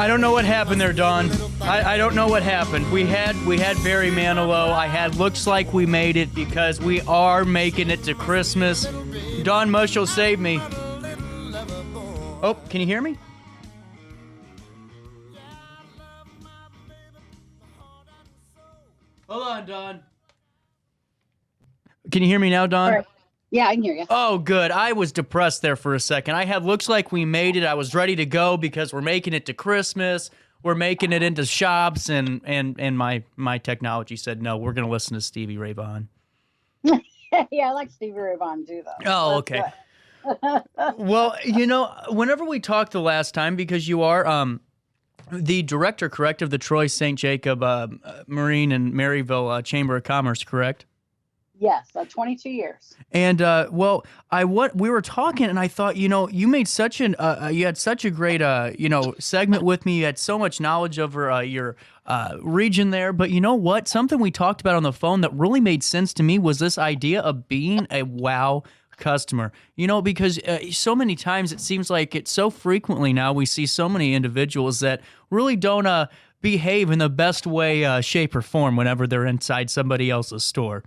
I don't know what happened there, Don. I don't know what happened. We had Barry Manilow. I had looks like we made it because we are making it to Christmas. Don Mushill saved me. Oh, can you hear me? Hold on, Don. Can you hear me now, Don? Right. Yeah, I can hear you. Oh, good. I was depressed there for a second. I had looks like we made it. I was ready to go because we're making it to Christmas. We're making it into shops, and my technology said, no, we're going to listen to Stevie Ray Vaughan. Yeah, I like Stevie Ray Vaughan too, though. Oh, okay. Well, you know, whenever we talked the last time, because you are the director, correct, of the Troy St. Jacob Marine and Maryville Chamber of Commerce, correct? Yes, 22 years. And we were talking, and I thought, you know, you made such you had such a great segment with me. You had so much knowledge over your region there. But you know what? Something we talked about on the phone that really made sense to me was this idea of being a wow customer. You know, because so many times it seems like it's so frequently now we see so many individuals that really don't behave in the best way, shape, or form whenever they're inside somebody else's store.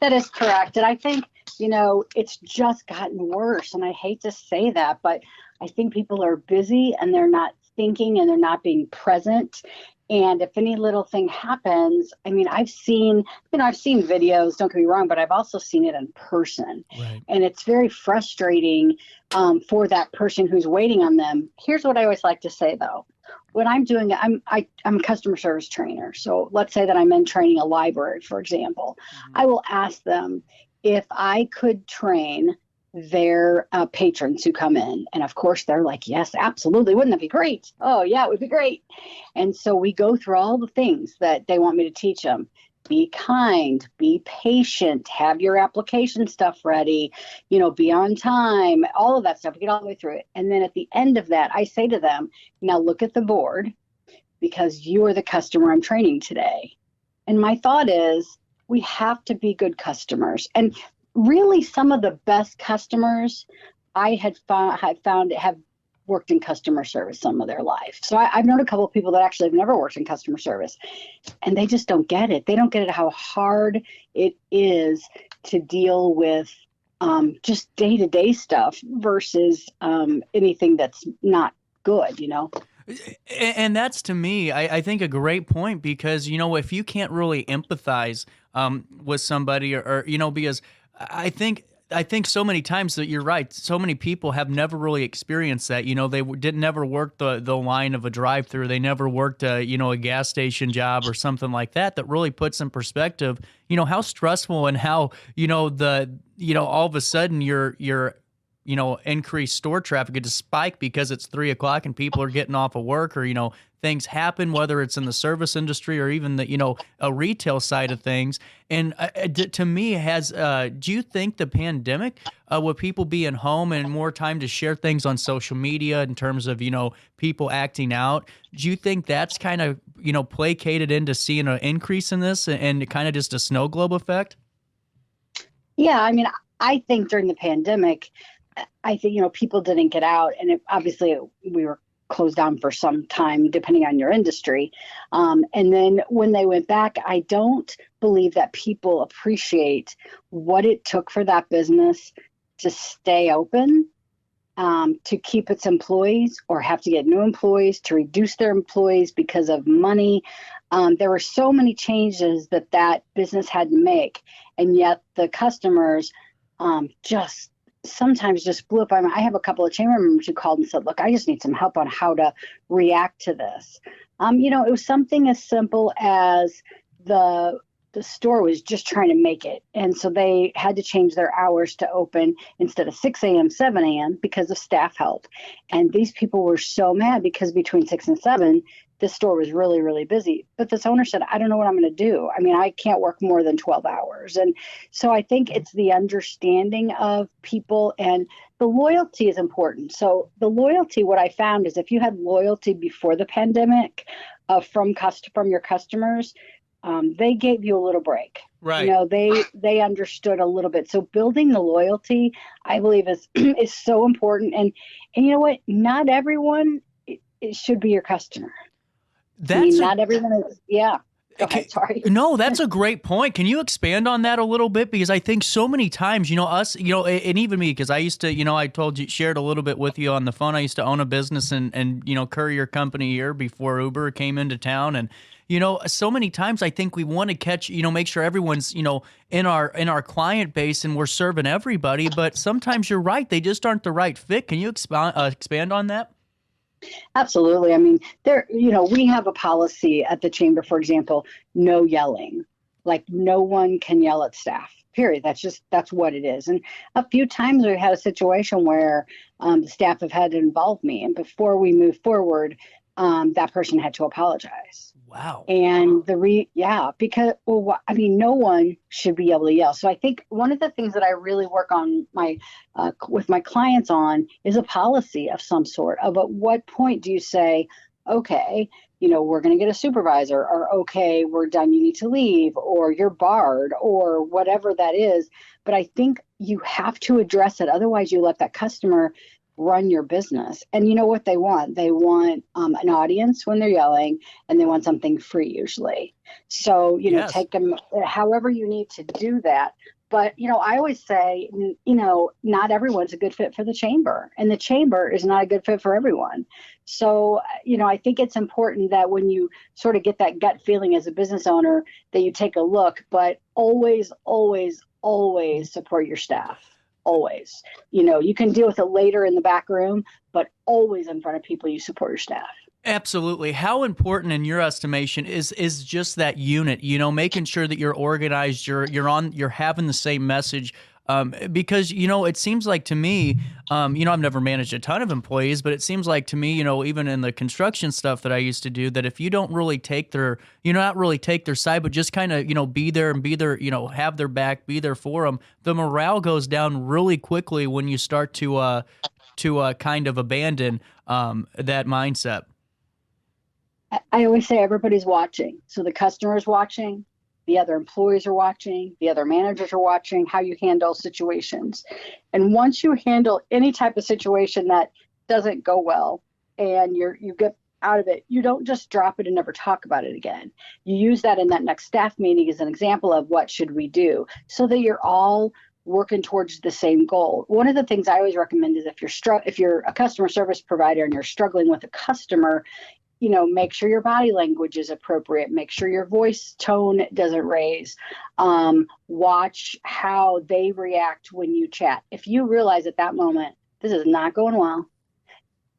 That is correct. And I think, you know, it's just gotten worse. And I hate to say that, but I think people are busy and they're not thinking and they're not being present. And if any little thing happens, I mean, I've seen videos, don't get me wrong, but I've also seen it in person. Right. And it's very frustrating for that person who's waiting on them. Here's what I always like to say, though. When I'm doing it, I'm a customer service trainer. So let's say that I'm in training a library, for example. Mm-hmm. I will ask them if I could train their patrons who come in. And of course, they're like, yes, absolutely. Wouldn't that be great? Oh, yeah, it would be great. And so we go through all the things that they want me to teach them. Be kind, be patient, have your application stuff ready, you know, be on time, all of that stuff. We get all the way through it. And then at the end of that, I say to them, now look at the board because you are the customer I'm training today. And my thought is we have to be good customers. And really some of the best customers I had found have worked in customer service some of their life. So I've known a couple of people that actually have never worked in customer service, and they just don't get it. They don't get it how hard it is to deal with just day-to-day stuff versus anything that's not good, you know? And that's, to me, I think a great point because, you know, if you can't really empathize with somebody or, you know, because I think so many times that you're right. So many people have never really experienced that. You know, they never worked the line of a drive-through. They never worked a gas station job or something like that. That really puts in perspective, you know, how stressful and how, all of a sudden your increased store traffic could just spike because it's 3:00 and people are getting off of work or, you know, things happen, whether it's in the service industry or even the, you know, a retail side of things. And to me, do you think the pandemic, with people being home and more time to share things on social media in terms of, you know, people acting out, do you think that's kind of, you know, placated into seeing an increase in this and kind of just a snow globe effect? Yeah, I mean, I think during the pandemic, I think, you know, people didn't get out and obviously we were closed down for some time, depending on your industry. And then when they went back, I don't believe that people appreciate what it took for that business to stay open, to keep its employees or have to get new employees, to reduce their employees because of money. There were so many changes that business had to make. And yet the customers sometimes just blew up. I have a couple of chamber members who called and said, look, I just need some help on how to react to this. You know, it was something as simple as the store was just trying to make it. And so they had to change their hours to open instead of 6 a.m., 7 a.m. because of staff help. And these people were so mad because between 6 and 7, the store was really, really busy. But this owner said, I don't know what I'm going to do. I mean, I can't work more than 12 hours. And so I think it's the understanding of people and the loyalty is important. So the loyalty, what I found is if you had loyalty before the pandemic from your customers, they gave you a little break. Right. You know, they understood a little bit. So building the loyalty, I believe is so important. And you know what? Not everyone it should be your customer. I mean, That's a not everyone is, yeah. Go Ca- ahead, sorry. No, that's a great point. Can you expand on that a little bit? Because I think so many times, us, and even me, because I used to, I told you, shared a little bit with you on the phone. I used to own a business and courier company here before Uber came into town. And, so many times I think we want to catch, make sure everyone's, in our client base and we're serving everybody. But sometimes you're right. They just aren't the right fit. Can you expand on that? Absolutely. I mean, we have a policy at the chamber, for example, no yelling. Like no one can yell at staff. Period. That's what it is. And a few times we had a situation where the staff have had to involve me, and before we move forward, that person had to apologize. Wow. And because I mean, no one should be able to yell. So I think one of the things that I really work on with my clients on is a policy of some sort. Of at what point do you say, okay, we're going to get a supervisor, or okay, we're done, you need to leave, or you're barred, or whatever that is. But I think you have to address it. Otherwise, you let that customer run your business. And you know what they want? They want an audience when they're yelling, and they want something free usually. So, Yes. take them however you need to do that. But, I always say, not everyone's a good fit for the chamber, and the chamber is not a good fit for everyone. So, I think it's important that when you sort of get that gut feeling as a business owner, that you take a look, but always, always, always support your staff. Always. You can deal with it later in the back room, but always in front of people, you support your staff. Absolutely. How important in your estimation is just that unit, making sure that you're organized, you're having the same message. Because, it seems like to me, I've never managed a ton of employees, but it seems like to me, even in the construction stuff that I used to do, that if you don't really take not really take their side, but just kind of, be there and be there, have their back, be there for them, the morale goes down really quickly when you start to kind of abandon that mindset. I always say everybody's watching. So the customer is watching, the other employees are watching, the other managers are watching how you handle situations. And once you handle any type of situation that doesn't go well and you get out of it, you don't just drop it and never talk about it again. You use that in that next staff meeting as an example of what should we do, so that you're all working towards the same goal. One of the things I always recommend is if you're a customer service provider and you're struggling with a customer, make sure your body language is appropriate. Make sure your voice tone doesn't raise. Watch how they react when you chat. If you realize at that moment, this is not going well,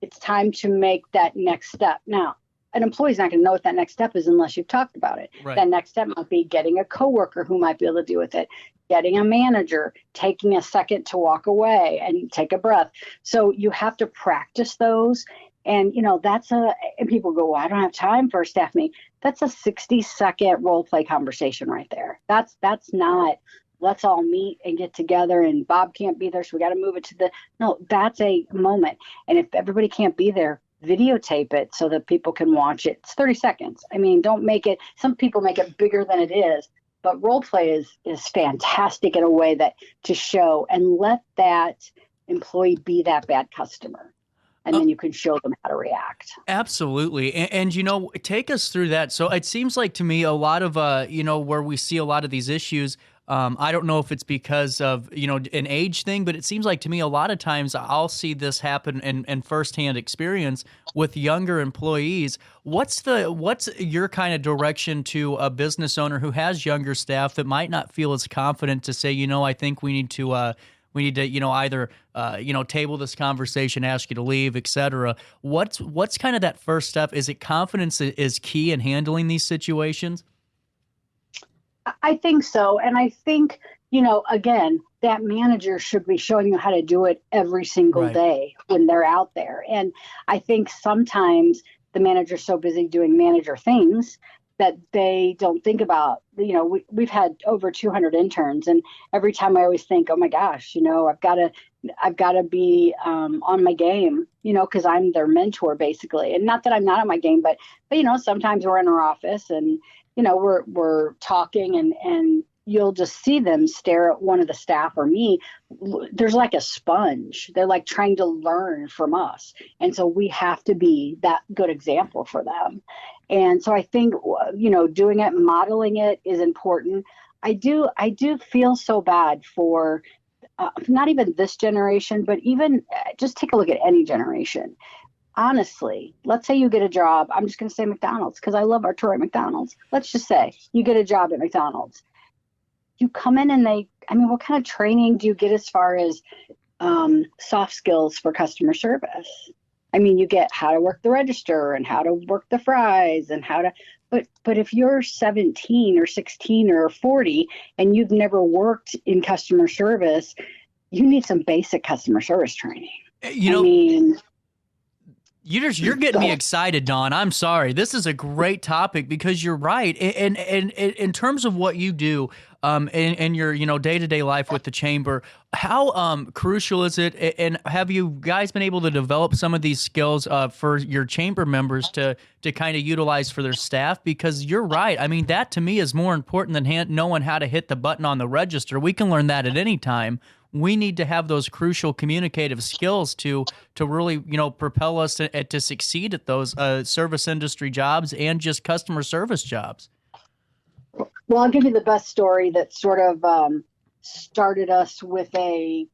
it's time to make that next step. Now, an employee's not going to know what that next step is unless you've talked about it. Right. That next step might be getting a coworker who might be able to deal with it, getting a manager, taking a second to walk away and take a breath. So you have to practice those. And, and people go, well, I don't have time for a staff meeting. That's a 60-second role play conversation right there. That's not, let's all meet and get together and Bob can't be there, so we got to move it to no, that's a moment. And if everybody can't be there, videotape it so that people can watch it. It's 30 seconds. I mean, don't make it, some people make it bigger than it is, but role play is fantastic in a way that to show and let that employee be that bad customer. And then you can show them how to react. Absolutely. And take us through that. So it seems like to me a lot of, where we see a lot of these issues, I don't know if it's because of, an age thing, but it seems like to me a lot of times I'll see this happen in firsthand experience with younger employees. What's your kind of direction to a business owner who has younger staff that might not feel as confident to say, I think we need to, either, table this conversation, ask you to leave, et cetera. What's kind of that first step? Is it confidence that is key in handling these situations? I think so. And I think, again, that manager should be showing you how to do it every single Right. day when they're out there. And I think sometimes the manager's so busy doing manager things that they don't think about, we've had over 200 interns, and every time I always think, oh my gosh, I've got to be on my game, because I'm their mentor basically. And not that I'm not on my game, but sometimes we're in our office and, we're talking and you'll just see them stare at one of the staff or me. There's like a sponge. They're like trying to learn from us. And so we have to be that good example for them. And so I think, doing it, modeling it is important. I do feel so bad for not even this generation, but even just take a look at any generation. Honestly, let's say you get a job. I'm just going to say McDonald's because I love our tour at McDonald's. Let's just say you get a job at McDonald's. You come in and what kind of training do you get as far as soft skills for customer service? You get how to work the register and how to work the fries and but if you're 17 or 16 or 40 and you've never worked in customer service, you need some basic customer service training. You're getting me excited, Dawn. I'm sorry. This is a great topic because you're right. And in terms of what you do in your day-to-day life with the chamber, how crucial is it? And have you guys been able to develop some of these skills for your chamber members to kind of utilize for their staff? Because you're right. That to me is more important than knowing how to hit the button on the register. We can learn that at any time. We need to have those crucial communicative skills to really, propel us to succeed at those service industry jobs and just customer service jobs. Well, I'll give you the best story that sort of started us with a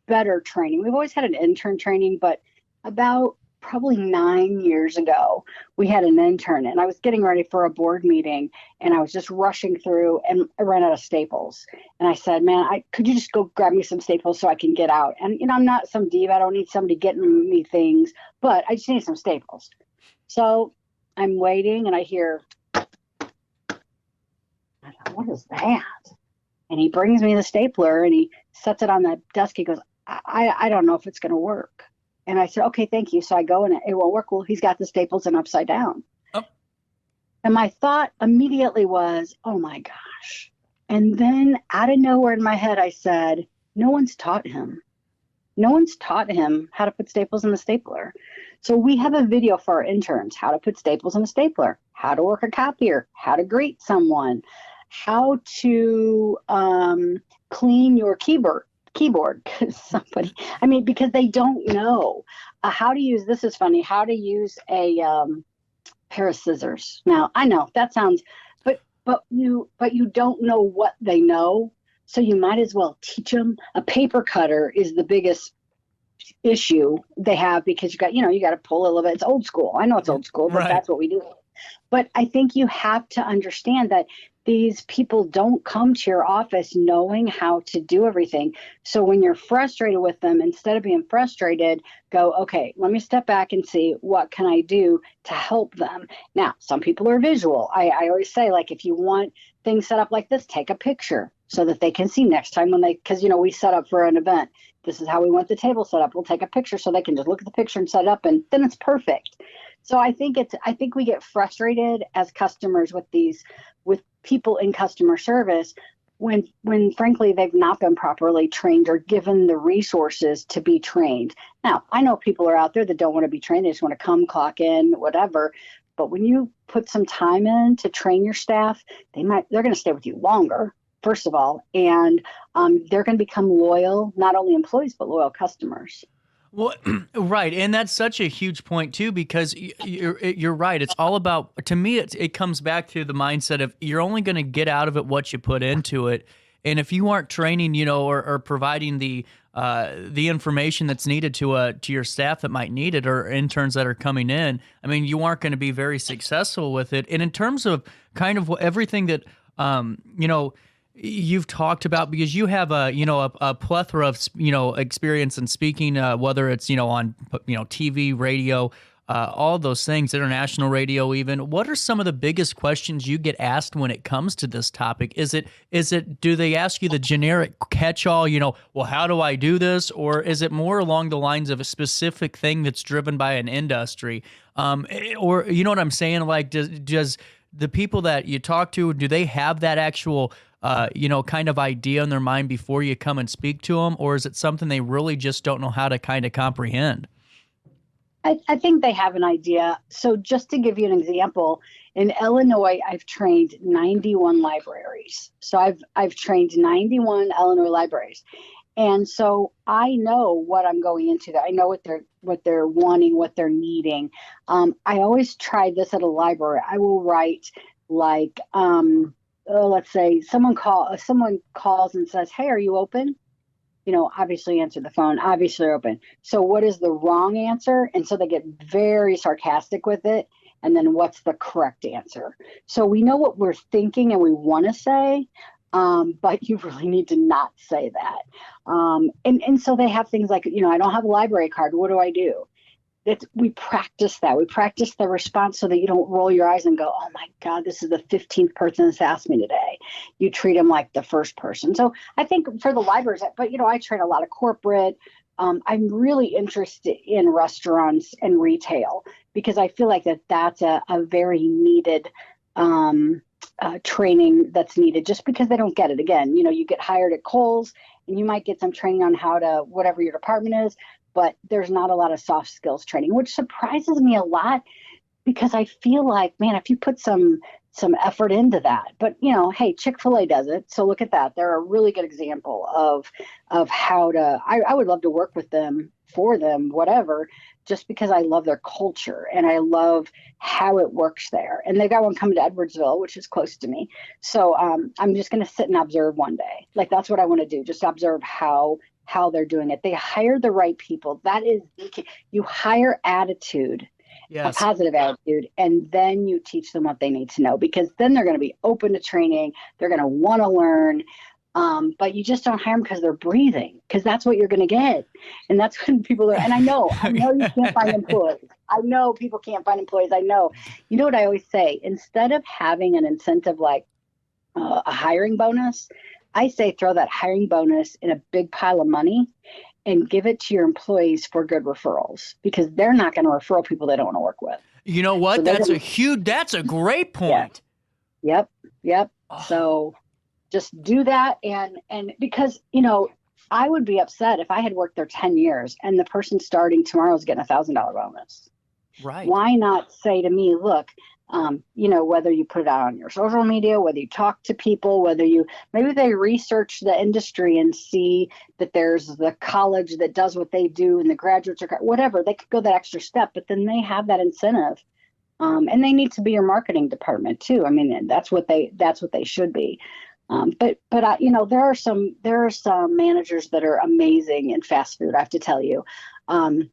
better training. We've always had an intern training, but about probably 9 years ago, we had an intern, and I was getting ready for a board meeting, and I was just rushing through, and I ran out of staples. And I said, man, could you just go grab me some staples so I can get out? And, I'm not some diva. I don't need somebody getting me things, but I just need some staples. So I'm waiting, and I hear, I thought, what is that? And he brings me the stapler, and he sets it on the desk. He goes, I don't know if it's going to work. And I said, okay, thank you. So I go and it won't work. Well, he's got the staples and upside down. Oh. And my thought immediately was, oh my gosh. And then out of nowhere in my head, I said, no one's taught him. No one's taught him how to put staples in the stapler. So we have a video for our interns, how to put staples in a stapler, how to work a copier, how to greet someone, how to clean your keyboard because they don't know how to use, this is funny, how to use a pair of scissors. Now I know that sounds, but you don't know what they know. So you might as well teach them. A paper cutter is the biggest issue they have because you got to pull a little bit. It's old school. I know it's old school, but That's what we do. But I think you have to understand that these people don't come to your office knowing how to do everything. So when you're frustrated with them, instead of being frustrated, go, okay, let me step back and see what can I do to help them. Now, some people are visual. I always say, like, if you want things set up like this, take a picture so that they can see next time because, we set up for an event. This is how we want the table set up. We'll take a picture so they can just look at the picture and set it up, and then it's perfect. So I think we get frustrated as customers with people in customer service when frankly they've not been properly trained or given the resources to be trained. Now, I know people are out there that don't want to be trained. They just want to come, clock in, whatever. But when you put some time in to train your staff, they're going to stay with you longer, first of all, and they're going to become loyal, not only employees, but loyal customers. Well, right. And that's such a huge point, too, because you're right. It's all about, to me, it comes back to the mindset of you're only going to get out of it what you put into it. And if you aren't training, or providing the information that's needed to your staff that might need it or interns that are coming in, you aren't going to be very successful with it. And in terms of kind of everything that, you've talked about, because you have a plethora of experience in speaking, whether it's on TV, radio, all those things, international radio even. What are some of the biggest questions you get asked when it comes to this topic? Is it do they ask you the generic catch-all, well, how do I do this? Or is it more along the lines of a specific thing that's driven by an industry? Or you know what I'm saying? Like, does the people that you talk to, do they have that actual kind of idea in their mind before you come and speak to them? Or is it something they really just don't know how to kind of comprehend? I think they have an idea. So just to give you an example, in Illinois, I've trained 91 libraries. So I've trained 91 Illinois libraries. And so I know what I'm going into. I know what they're wanting, what they're needing. I always try this at a library. I will write like, let's say someone calls and says, "Hey, are you open?" Obviously answer the phone, obviously open. So what is the wrong answer? And so they get very sarcastic with it. And then what's the correct answer? So we know what we're thinking and we want to say, but you really need to not say that. And so they have things like, I don't have a library card. What do I do? We practice that. We practice the response so that you don't roll your eyes and go, "Oh my God, this is the 15th person that's asked me today." You treat them like the first person. So I think for the libraries, but I train a lot of corporate. I'm really interested in restaurants and retail because I feel like that's a very needed training that's needed just because they don't get it. Again, you get hired at Kohl's and you might get some training on how to, whatever your department is, but there's not a lot of soft skills training, which surprises me a lot because I feel like, man, if you put some effort into that, but hey, Chick-fil-A does it. So look at that. They're a really good example of how to, I would love to work with them, for them, whatever, just because I love their culture and I love how it works there. And they've got one coming to Edwardsville, which is close to me. So I'm just going to sit and observe one day. Like, that's what I want to do. Just observe how they're doing it. They hire the right people. That is, you hire attitude, Yes. a positive attitude, and then you teach them what they need to know, because then they're going to be open to training. They're going to want to learn. But you just don't hire them because they're breathing, because that's what you're going to get. And that's when people are, and I know you can't find employees. I know people can't find employees. I know. You know what I always say? Instead of having an incentive like a hiring bonus, I say throw that hiring bonus in a big pile of money and give it to your employees for good referrals, because they're not going to refer people they don't want to work with. You know what? So that's a great point. Yeah. Yep. Oh. So just do that. And because, I would be upset if I had worked there 10 years and the person starting tomorrow is getting $1,000 bonus. Right. Why not say to me, look, whether you put it out on your social media, whether you talk to people, maybe they research the industry and see that there's the college that does what they do and the graduates are, whatever, they could go that extra step, but then they have that incentive. And they need to be your marketing department too. I mean, that's what they should be. But there are some managers that are amazing in fast food. I have to tell you, I'm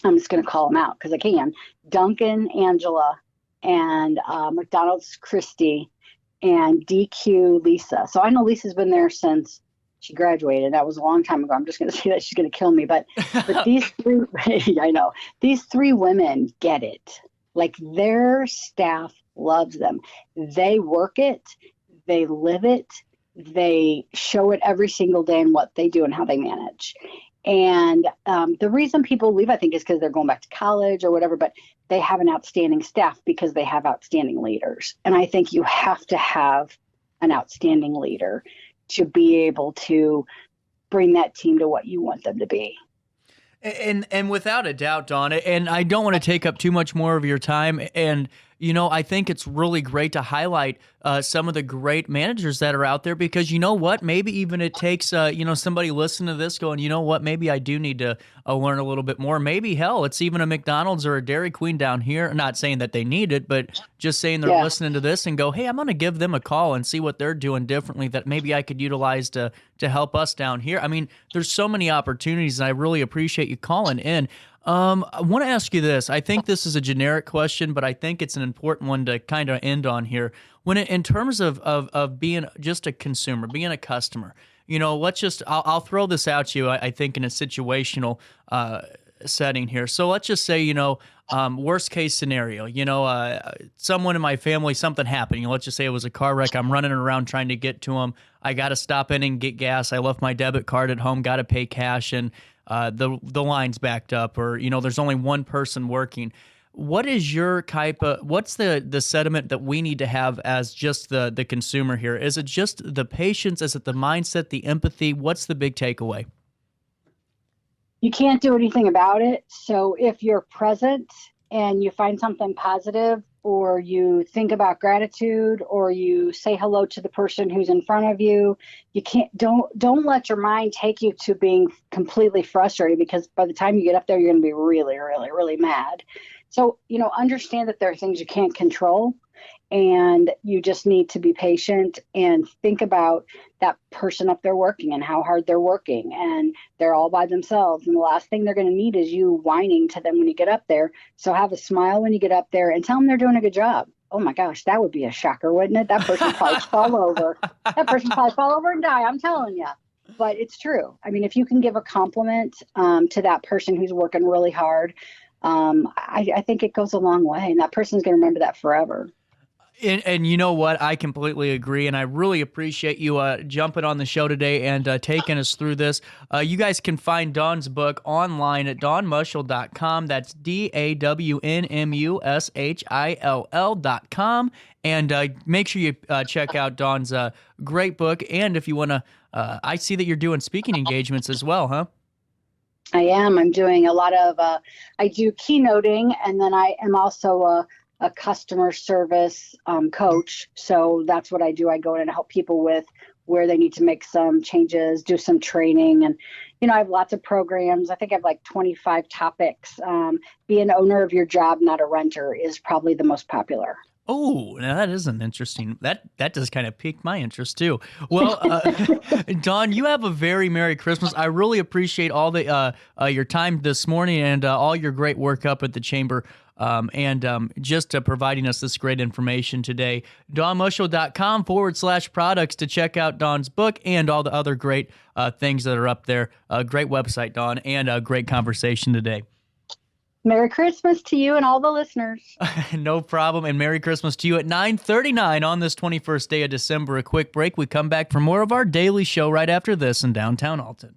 just going to call them out because I can. Duncan, Angela, and McDonald's, Christy, and DQ, Lisa. So I know Lisa's been there since she graduated. That was a long time ago. I'm just going to say that she's going to kill me. But these three, I know, these three women get it. Like, their staff loves them. They work it. They live it. They show it every single day in what they do and how they manage. And the reason people leave, I think, is because they're going back to college or whatever, but they have an outstanding staff because they have outstanding leaders. And I think you have to have an outstanding leader to be able to bring that team to what you want them to be. And without a doubt, Dawn, and I don't want to take up too much more of your time, and I think it's really great to highlight some of the great managers that are out there, because you know what, maybe even it takes somebody listening to this going, you know what, maybe I do need to learn a little bit more. Maybe hell, it's even a McDonald's or a Dairy Queen down here. Not saying that they need it, but just saying they're listening to this and go, hey, I'm going to give them a call and see what they're doing differently that maybe I could utilize to help us down here. I mean, there's so many opportunities, and I really appreciate you calling in. I want to ask you this. I think this is a generic question, but I think it's an important one to kind of end on here. In terms of being just a consumer, being a customer, I'll throw this out to you, I think, in a situational setting here. So let's just say, worst case scenario, someone in my family, something happened. Let's just say it was a car wreck. I'm running around trying to get to them. I got to stop in and get gas. I left my debit card at home, got to pay cash, and the line's backed up, or there's only one person working. What is your what's the sentiment that we need to have as just the consumer here? Is it just the patience? Is it the mindset, the empathy? What's the big takeaway? You can't do anything about it. So if you're present and you find something positive, or you think about gratitude, or you say hello to the person who's in front of you, you can't don't let your mind take you to being completely frustrated, because by the time you get up there, you're going to be really, really, really mad. So, understand that there are things you can't control, and you just need to be patient and think about that person up there working and how hard they're working, and they're all by themselves, and the last thing they're going to need is you whining to them when you get up there. So have a smile when you get up there and tell them they're doing a good job. Oh my gosh, that would be a shocker, wouldn't it? That person probably fall over. That person probably fall over and die, I'm telling you. But it's true. I mean, if you can give a compliment to that person who's working really hard, I think it goes a long way, and that person's going to remember that forever. And you know what? I completely agree, and I really appreciate you jumping on the show today and taking us through this. You guys can find Dawn's book online at dawnmushill.com. That's DAWNMUSHILL.com. And make sure you check out Dawn's great book. And if you want to, I see that you're doing speaking engagements as well, huh? I am. I'm doing a lot of, I do keynoting, and then I am also a customer service coach. So that's what I do. I go in and help people with where they need to make some changes, do some training. And, I have lots of programs. I think I have like 25 topics. Be an owner of your job, not a renter, is probably the most popular. Oh, now that is an interesting, that does kind of pique my interest too. Well, Dawn, you have a very Merry Christmas. I really appreciate all the your time this morning and all your great work up at the Chamber, and just providing us this great information today. DawnMushill.com/products to check out Dawn's book and all the other great things that are up there. Great website, Dawn, and a great conversation today. Merry Christmas to you and all the listeners. No problem. And Merry Christmas to you at 9:39 on this 21st day of December. A quick break. We come back for more of our daily show right after this in downtown Alton.